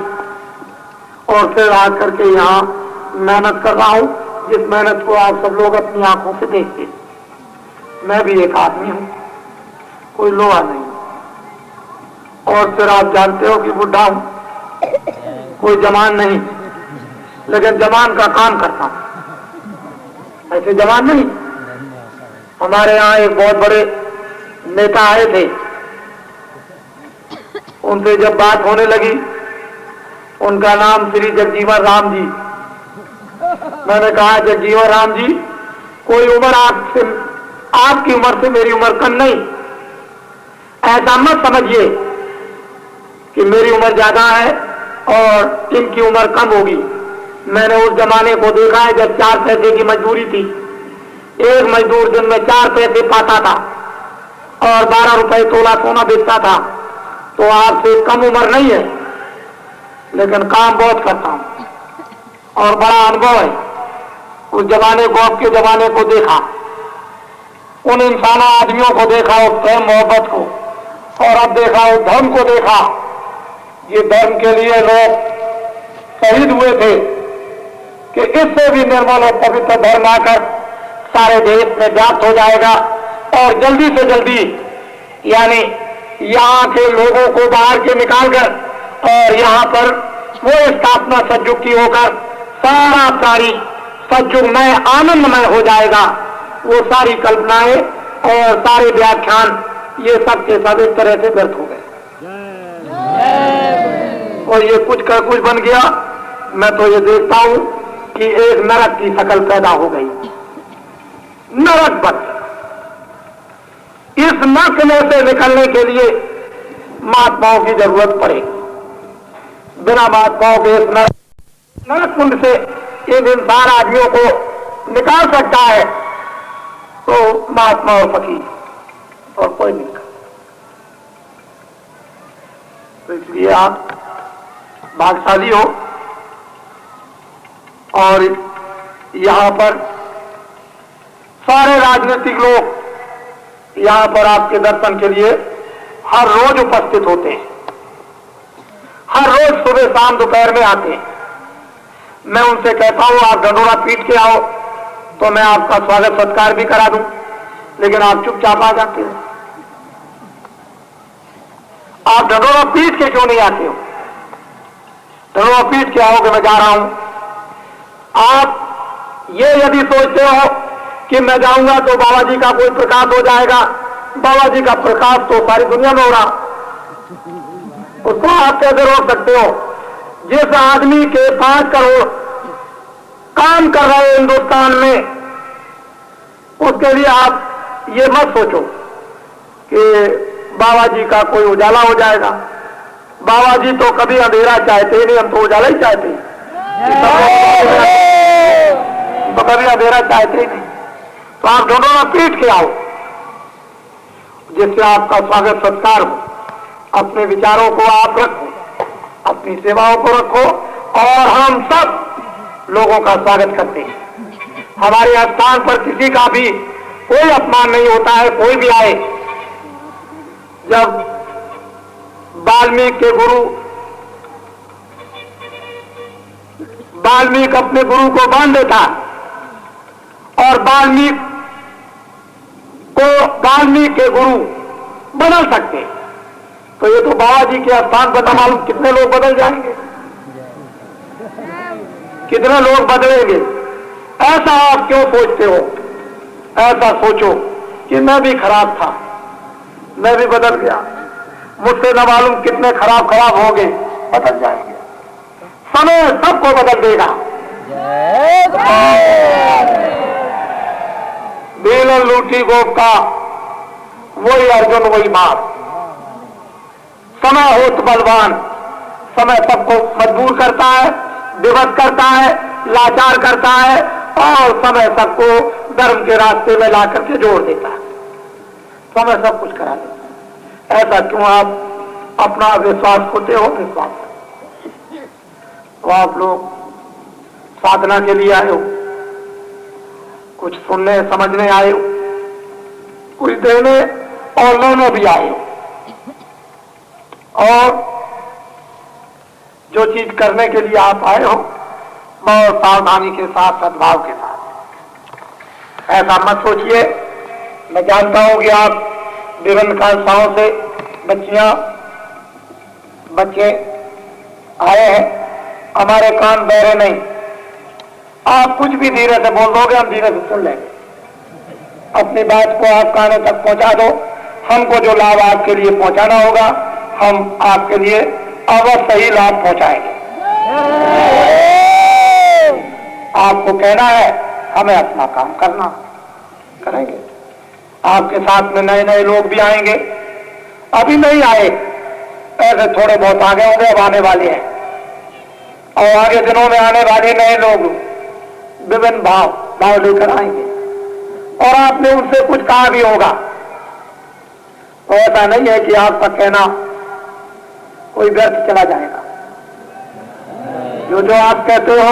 और फिर आज करके यहाँ मेहनत कर रहा हूँ जिस मेहनत को आप सब लोग अपनी आंखों से देखते। मैं भी एक आदमी हूँ, कोई लोहा नहीं, और फिर आप जानते हो कि बुढ़ा हूँ, कोई जवान नहीं, लेकिन जवान का काम करता हूं, ऐसे जवान नहीं। हमारे यहाँ एक बहुत बड़े नेता आए थे, उनसे जब बात होने लगी, उनका नाम श्री जगजीवन राम जी। मैंने कहा जगजीवन राम जी, कोई उम्र आपकी उम्र से मेरी उम्र कम नहीं, ऐसा मत समझिए कि मेरी उम्र ज्यादा है और इनकी उम्र कम होगी। मैंने उस जमाने को देखा है जब 4 पैसे की मजदूरी थी, एक मजदूर दिन में 4 पैसे पाता था और 12 रुपए तोला सोना बेचता था। तो आपसे कम उम्र नहीं है, लेकिन काम बहुत करता हूं और बड़ा अनुभव है। उस जमाने को, अब के जमाने को देखा, उन इंसानों आदमियों को देखा, उस प्रेम मोहब्बत को, और अब देखा उस धर्म को देखा। ये धर्म के लिए लोग शहीद हुए थे कि इससे भी निर्मल और पवित्र धर्म आकर सारे देश में व्याप्त हो जाएगा, और जल्दी से जल्दी, यानी यहाँ के लोगों को बाहर के निकालकर और यहाँ पर वो स्थापना सतयुग की होकर सारा सारी सतयुगमय आनंदमय हो जाएगा। वो सारी कल्पनाएं और सारे व्याख्यान ये सब के सब एक तरह से व्यर्थ हो गए, और ये कुछ का कुछ बन गया। मैं तो ये देखता हूं कि एक नरक की शक्ल पैदा हो गई, नरक बन। इस नरक में से निकलने के लिए महात्माओं की जरूरत पड़ेगी। बिना महात्माओं के इस नरक कुंड से इन इंसान आदमियों को निकाल सकता है तो महात्मा और फकीर, और कोई नहीं। तो इसलिए आप भाग्यशाली हो, और यहां पर सारे राजनीतिक लोग यहां पर आपके दर्शन के लिए हर रोज उपस्थित होते हैं, हर रोज सुबह शाम दोपहर में आते हैं। मैं उनसे कहता हूं आप ढंढोरा पीट के आओ तो मैं आपका स्वागत सत्कार भी करा दूं, लेकिन आप चुपचाप आ जाते हो। आप ढंढोरा पीट के क्यों नहीं आते हो? ढंढोरा पीट के आओ कि मैं जा रहा हूं। आप ये यदि सोचते हो कि मैं जाऊंगा तो बाबा जी का कोई प्रकाश हो जाएगा, बाबा जी का प्रकाश तो सारी दुनिया में हो रहा, उसको आप कैसे रोक सकते हो? जिस आदमी के 5 करोड़ काम कर रहे हिंदुस्तान में, उसके लिए आप ये मत सोचो कि बाबा जी का कोई उजाला हो जाएगा। बाबा जी तो कभी अंधेरा चाहते ही नहीं, हम तो उजाला ही चाहते हैं, तो कभी अंधेरा चाहते ही नहीं। तो आप दोनों में पीट के आओ, जिससे आपका स्वागत सत्कार हो। अपने विचारों को आप रखो, अपनी सेवाओं को रखो, और हम सब लोगों का स्वागत करते हैं। हमारे स्थान पर किसी का भी कोई अपमान नहीं होता है, कोई भी आए। जब वाल्मीकि अपने गुरु को बांध देता और वाल्मीकि के गुरु बदल सकते, तो ये तो बाबा जी के स्थान पर न मालूम कितने लोग बदल जाएंगे, कितने लोग बदलेंगे। ऐसा आप क्यों सोचते हो? ऐसा सोचो कि मैं भी खराब था, मैं भी बदल गया, मुझसे न मालूम कितने खराब होंगे, बदल जाएंगे। समय सबको बदल देगा। बेलन लूटी गोप का वही अर्जुन वही मार। समय होत बलवान, समय सबको मजबूर करता है, विवश करता है, लाचार करता है, और समय सबको धर्म के रास्ते में ला करके जोड़ देता है। समय सब कुछ करा देता है। ऐसा क्यों आप अपना विश्वास खोते हो? विश्वास तो आप लोग साधना के लिए आए हो, कुछ सुनने समझने आए हो, कुछ देने और लेने भी आए हो, और जो चीज करने के लिए आप आए हो बहुत सावधानी के साथ, सद्भाव के साथ। ऐसा मत सोचिए। मैं जानता हूं कि आप विभिन्न संस्थाओं से बच्चे आए हैं, हमारे कान बहरे नहीं। आप कुछ भी धीरे से बोल दोगे, हम धीरे से सुन लेंगे। अपनी बात को आप कानों तक पहुंचा दो। हमको जो लाभ आपके लिए पहुंचाना होगा, हम आपके लिए अवश्य ही लाभ पहुंचाएंगे। आपको कहना है, हमें अपना काम करना करेंगे। आपके साथ में नए नए लोग भी आएंगे, अभी नहीं आए, ऐसे थोड़े बहुत आगे होंगे, अब आने वाले हैं, और आगे दिनों में आने वाले नए लोग विभिन्न भाव लेकर आएंगे, और आपने उनसे कुछ कहा भी होगा। तो ऐसा नहीं है कि आपका कहना कोई व्यर्थ चला जाएगा। जो आप कहते हो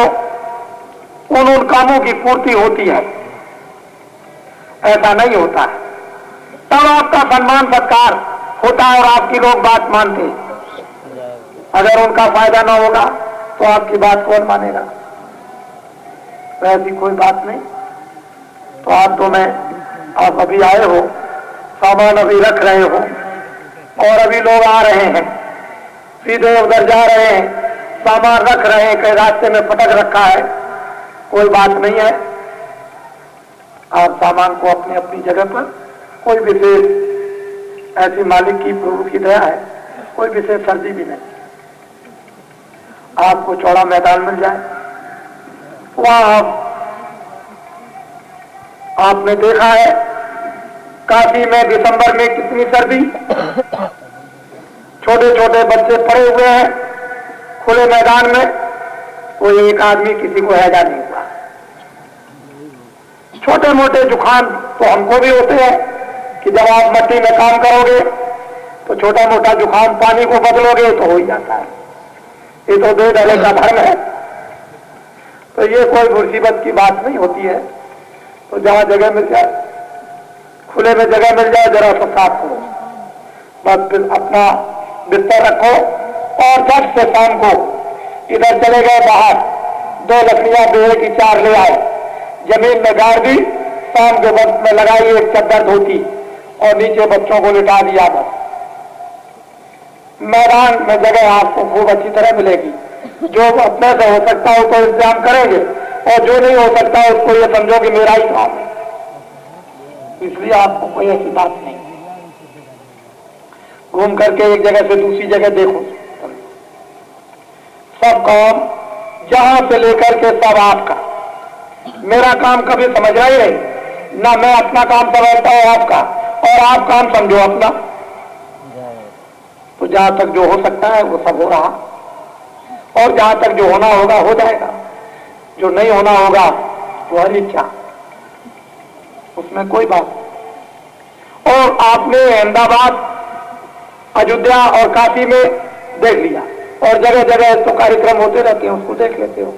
उन कामों की पूर्ति होती है, ऐसा नहीं होता है। तब आपका सम्मान सत्कार होता है और आपकी लोग बात मानते हैं। अगर उनका फायदा ना होगा तो आपकी बात कौन मानेगा? तो ऐसी कोई बात नहीं। तो आप अभी आए हो, सामान अभी रख रहे हो, और अभी लोग आ रहे हैं, सीधे उधर जा रहे हैं, सामान रख रहे हैं, कहीं रास्ते में पटक रखा है, कोई बात नहीं है। आप सामान को अपनी अपनी जगह पर, कोई विशेष ऐसी मालिक की प्रभु की दया है, कोई विशेष सर्दी भी नहीं। आपको चौड़ा मैदान मिल जाए, वहां आपने देखा है काशी में दिसंबर में कितनी सर्दी, छोटे छोटे बच्चे पड़े हुए हैं खुले मैदान में, कोई एक आदमी किसी को हैजा नहीं हुआ। छोटे मोटे जुकाम तो हमको भी होते हैं कि जब आप मट्टी में काम करोगे तो छोटा मोटा जुकाम पानी को बदलोगे तो हो ही जाता है। ये तो दो डले का धर्म है, तो ये कोई मुसीबत की बात नहीं होती है। तो जहां जगह मिल जाए, खुले में जगह मिल जाए, जरा सा साफ करो, बस अपना बिस्तर रखो, और झट से शाम को इधर चले गए बाहर, 2 लकड़ियां बेड़े की 4 ले आए, जमीन में गाड़ दी, शाम के वक्त में लगाई एक चद्दर धोती, और नीचे बच्चों को लिटा दिया। बस मैदान में जगह आपको खूब अच्छी तरह मिलेगी। जो अपने से हो सकता हो तो इंतजाम करेंगे, और जो नहीं हो सकता उसको ये समझो कि मेरा ही काम है, इसलिए आपको कोई ऐसी बात नहीं। घूम करके एक जगह से दूसरी जगह देखो, सब काम जहां से लेकर के सब आपका। मेरा काम कभी समझ रहा ही नहीं ना, मैं अपना काम समझता हूं आपका, और आप काम समझो अपना। तो जहां तक जो हो सकता है वो सब हो रहा, और जहां तक जो होना होगा हो जाएगा, जो नहीं होना होगा वो अनिच्छा। उसमें कोई बात नहीं। और आपने अहमदाबाद, अयोध्या और काशी में देख लिया, और जगह जगह तो कार्यक्रम होते रहते हैं, उसको देख लेते हो।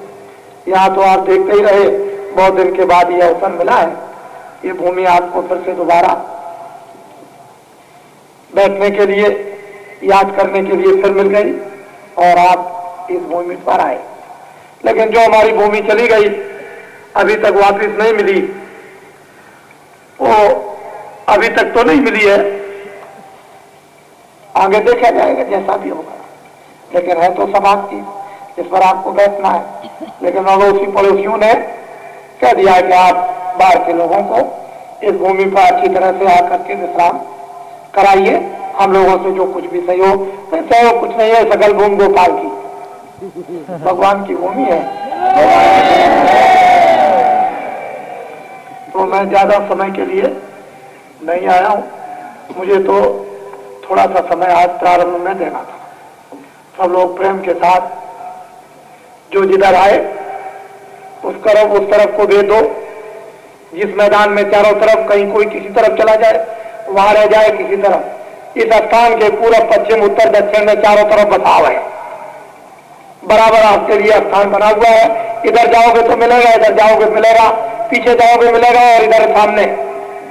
यहाँ तो आप देखते ही रहे, बहुत दिन के बाद ये अवसर मिला है, ये भूमि आपको फिर से दोबारा बैठने के लिए, याद करने के लिए फिर मिल गई, और आप इस भूमि पर आए। लेकिन जो हमारी भूमि चली गई, अभी तक वापस नहीं मिली, वो अभी तक तो नहीं मिली है, आगे देखा जाएगा जैसा भी होगा। लेकिन है तो समाज की, इस पर आपको बैठना है। लेकिन अड़ोसी पड़ोसियों ने कह दिया कि आप बाहर के लोगों को इस भूमि पर अच्छी तरह से आकर के विश्राम कराइए, हम लोगों से जो कुछ भी सहयोग, सहयोग कुछ नहीं है, सकल भूमि गोपाल की, भगवान की भूमि है। तो मैं ज्यादा समय के लिए नहीं आया हूं, मुझे तो थोड़ा सा समय आज प्रारंभ में देना था। सब लोग प्रेम के साथ जो जिधर आए उस तरफ को दे दो। जिस मैदान में चारों तरफ कहीं कोई किसी तरफ चला जाए, वहां रह जाए किसी तरफ। इस स्थान के पूर्व, पश्चिम, उत्तर, दक्षिण में चारों तरफ बसाव है, बराबर आपके लिए स्थान बना हुआ है। इधर जाओगे तो मिलेगा, इधर जाओगे मिलेगा, पीछे जाओगे मिलेगा, और इधर सामने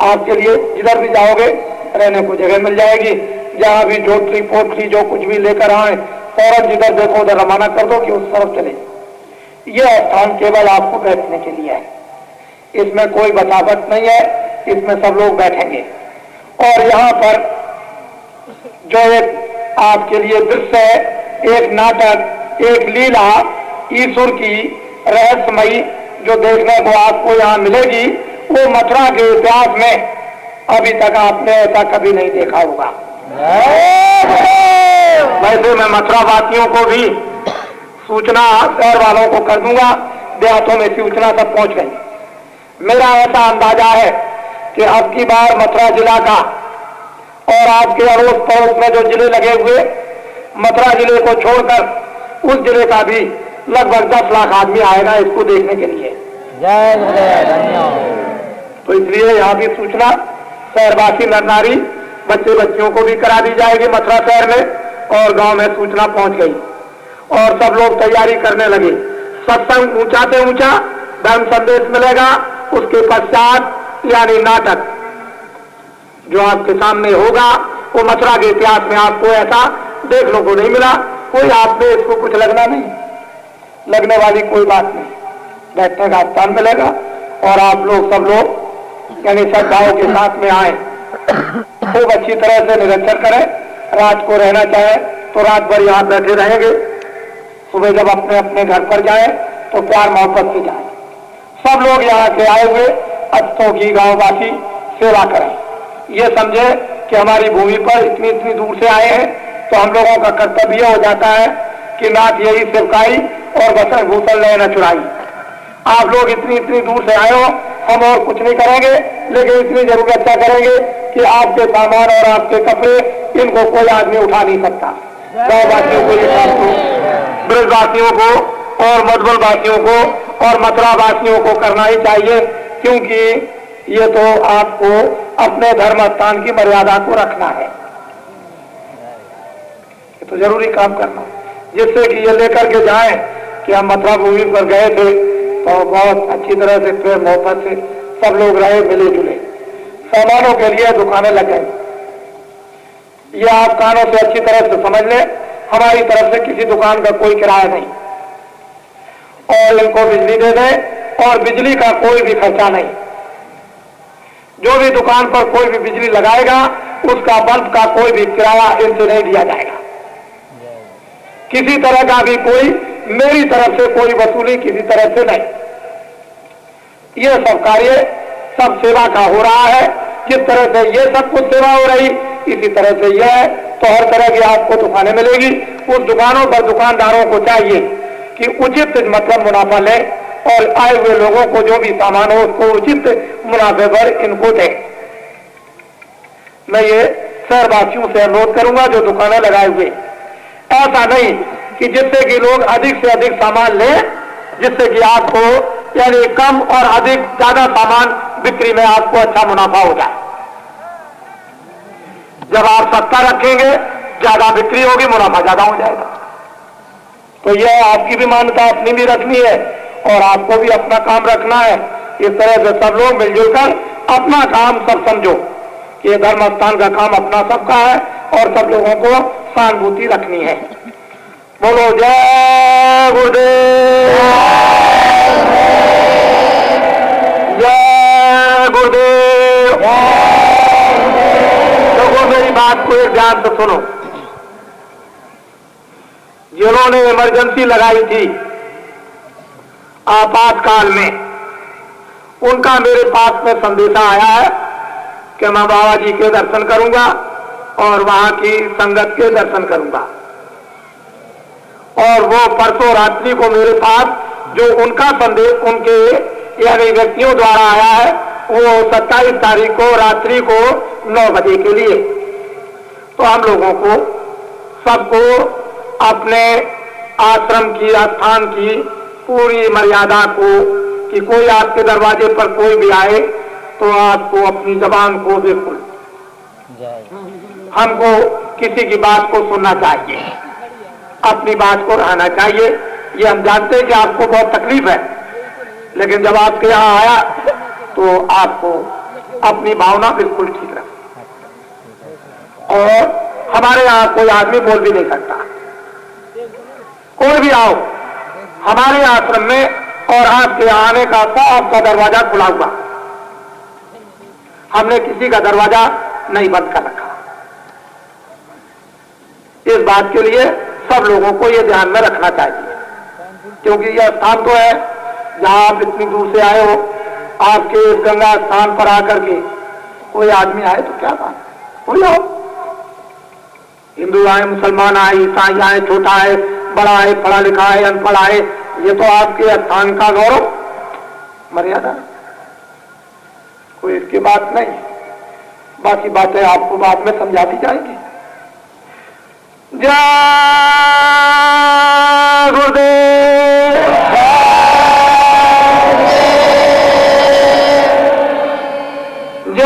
आपके लिए जिधर भी जाओगे रहने को जगह मिल जाएगी। जहां भी जोटली पोटली जो कुछ भी लेकर आए, फौरन जिधर देखो उधर रवाना कर दो कि उस तरफ चले। यह स्थान केवल आपको बैठने के लिए है, इसमें कोई बचावट नहीं है, इसमें सब लोग बैठेंगे। और यहाँ पर जो एक आपके लिए दृश्य है, एक नाटक, एक लीला ईश्वर की रहस्यमयी जो देखने को आपको यहाँ मिलेगी, वो मथुरा के इतिहास में अभी तक आपने ऐसा कभी नहीं देखा होगा। वैसे मैं मथुरा वासियों को भी सूचना, शहर वालों को कर दूंगा, देहातों में सूचना सब पहुंच गई। मेरा ऐसा अंदाजा है कि अब की बार मथुरा जिला का और आपके अड़ोस पड़ोस में जो जिले लगे हुए, मथुरा जिले को छोड़कर उस जिले का भी लगभग 10 लाख आदमी आएगा इसको देखने के लिए। जय धन्यवाद। तो इसलिए यहाँ भी सूचना शहरवासी नर नारी, बच्चे बच्चियों को भी करा दी जाएगी मथुरा शहर में, और गांव में सूचना पहुंच गई और सब लोग तैयारी करने लगे। सत्संग ऊंचा से ऊंचा धर्म संदेश मिलेगा, उसके पश्चात यानी नाटक जो आपके सामने होगा, वो मथुरा के इतिहास में आपको ऐसा देखने को नहीं मिला। कोई आप में इसको कुछ लगना नहीं, लगने वाली कोई बात नहीं। बैठने का स्थान मिलेगा और आप लोग सब लोग यानी श्रद्धाओं के साथ में आए, खूब अच्छी तरह से निरीक्षण करें। रात को रहना चाहे तो रात भर यहाँ बैठे रहेंगे, सुबह जब अपने अपने घर पर जाएं तो प्यार मोहब्बत से जाएं। सब लोग यहाँ के आए हुए अतिथियों की गांववासी सेवा करें। ये समझे कि हमारी भूमि पर इतनी इतनी दूर से आए हैं, तो हम लोगों का कर्तव्य हो जाता है कि नाथ यही सेवकाई और बसन भूषण ले न चुराई। आप लोग इतनी इतनी दूर से आए हो, हम और कुछ नहीं करेंगे, लेकिन इतनी जरूर अच्छा करेंगे कि आपके सामान और आपके कपड़े इनको कोई आदमी उठा नहीं सकता। गाँववासियों को, ये ब्रजवासियों को और मधुबन वासियों को और मथुरा वासियों को करना ही चाहिए, क्योंकि ये तो आपको अपने धर्म स्थान की मर्यादा को रखना है। ये तो जरूरी काम करना, जिससे कि ये लेकर के जाएं कि हम मथुरा भूमि पर गए थे तो बहुत अच्छी तरह से प्रेम मोहब्बत से सब लोग रहे, मिले जुले। सामानों के लिए दुकानें लग गई। ये आप कानों से अच्छी तरह से समझ लें, हमारी तरफ से किसी दुकान का कोई किराया नहीं, और इनको बिजली दे दें और बिजली का कोई भी खर्चा नहीं। जो भी दुकान पर कोई भी बिजली लगाएगा उसका बल्ब का कोई भी किराया इनसे नहीं दिया जाएगा। किसी तरह का भी कोई मेरी तरफ से कोई वसूली किसी तरह से नहीं। ये सब कार्य सब सेवा का हो रहा है। जिस तरह से ये सब कुछ सेवा हो रही, इसी तरह से यह है। तो हर तरह की आपको दुकानें मिलेगी। उस दुकानों पर दुकानदारों को चाहिए कि उचित मतलब मुनाफा लें और आए हुए लोगों को जो भी सामान हो उसको उचित मुनाफे पर इनको दें। मैं ये शहरवासियों से अनुरोध करूंगा जो दुकानें लगाए हुए, ऐसा नहीं कि जिससे कि लोग अधिक से अधिक सामान लें, जिससे कि आपको यानी कम और अधिक ज्यादा सामान बिक्री में आपको अच्छा मुनाफा हो जाए। जब आप सस्ता रखेंगे ज्यादा बिक्री होगी, मुनाफा ज्यादा हो जाएगा। तो यह आपकी भी मान्यता अपनी भी रखनी है और आपको भी अपना काम रखना है। इस तरह से सब लोग मिलजुल कर अपना काम सब समझो कि ये धर्म स्थान का काम अपना सबका है और सब लोगों को सहानुभूति रखनी है। बोलो जय गुरुदेव, जय गुरुदेव। लोगों मेरी बात को एक ध्यान से सुनो। जिन्होंने इमरजेंसी लगाई थी आपातकाल में, उनका मेरे पास में संदेशा आया है कि मैं बाबा जी के दर्शन करूंगा और वहां की संगत के दर्शन करूंगा। और वो परसों रात्रि को मेरे पास जो उनका संदेश उनके यानी व्यक्तियों द्वारा आया है, वो 27 तारीख को रात्रि को 9 बजे के लिए। तो हम लोगों को सबको अपने आश्रम की, स्थान की पूरी मर्यादा को, कि कोई आपके दरवाजे पर कोई भी आए तो आपको अपनी जबान को बिल्कुल, हमको किसी की बात को सुनना चाहिए, अपनी बात को रहना चाहिए। ये हम जानते हैं कि आपको बहुत तकलीफ है, लेकिन जब आपके यहाँ आया तो आपको अपनी भावना बिल्कुल ठीक रखनी। और हमारे यहाँ कोई आदमी बोल भी नहीं सकता। कोई भी आओ हमारे आश्रम में और आपके आने का आपका दरवाजा खुला हुआ, हमने किसी का दरवाजा नहीं बंद कर रखा। इस बात के लिए सब लोगों को यह ध्यान में रखना चाहिए, क्योंकि यह स्थान तो है जहां आप इतनी दूर से आए हो। आपके इस गंगा स्थान पर आकर के कोई आदमी आए तो क्या बात, कोई आओ, हिंदू आए, मुसलमान आए, ईसाई आए, छोटा है, बड़ा है, पढ़ा लिखा है, अनपढ़ आए, ये तो आपके स्थान का गौरव मर्यादा, कोई इसकी बात नहीं। बाकी बातें आपको बाद में समझा दी जाएगी। जय गुरुदेव, जय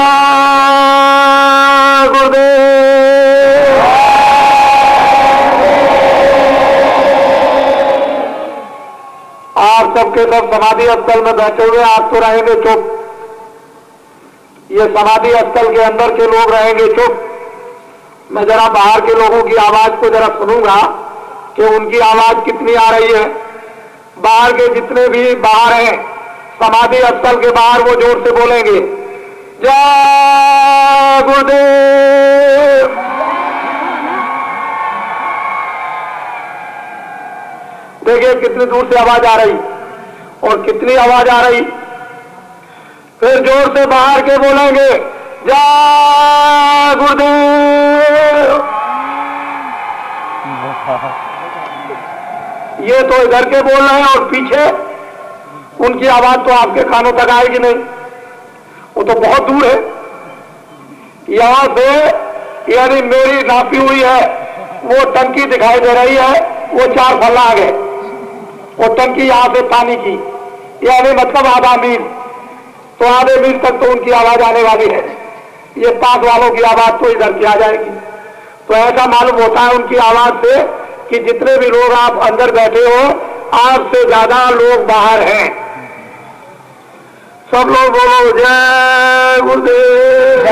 गुरुदेव। आप सबके सब समाधि स्थल में बैठे हुए, आप तो रहेंगे चुप। ये समाधि स्थल के अंदर के लोग रहेंगे चुप। मैं जरा बाहर के लोगों की आवाज को जरा सुनूंगा कि उनकी आवाज कितनी आ रही है। बाहर के जितने भी बाहर हैं समाधि स्थल के बाहर, वो जोर से बोलेंगे जय गुरुदेव। देखिए कितनी दूर से आवाज आ रही और कितनी आवाज आ रही। फिर जोर से बाहर के बोलेंगे जय गुरुदेव। ये तो इधर के बोल रहे हैं और पीछे उनकी आवाज तो आपके कानों तक आएगी नहीं, वो तो बहुत दूर है। यहां से यानी मेरी नापी हुई है वो टंकी दिखाई दे रही है, वो 4 फल्ला आगे वो टंकी यहां से पानी की, यानी मतलब आधा मील, तो आधे मील तक तो उनकी आवाज आने वाली है। ये पास वालों की आवाज तो इधर की आ जाएगी। तो ऐसा मालूम होता है उनकी आवाज से कि जितने भी लोग आप अंदर बैठे हो, आपसे ज्यादा लोग बाहर हैं। सब लोग बोलो जय गुरुदेव।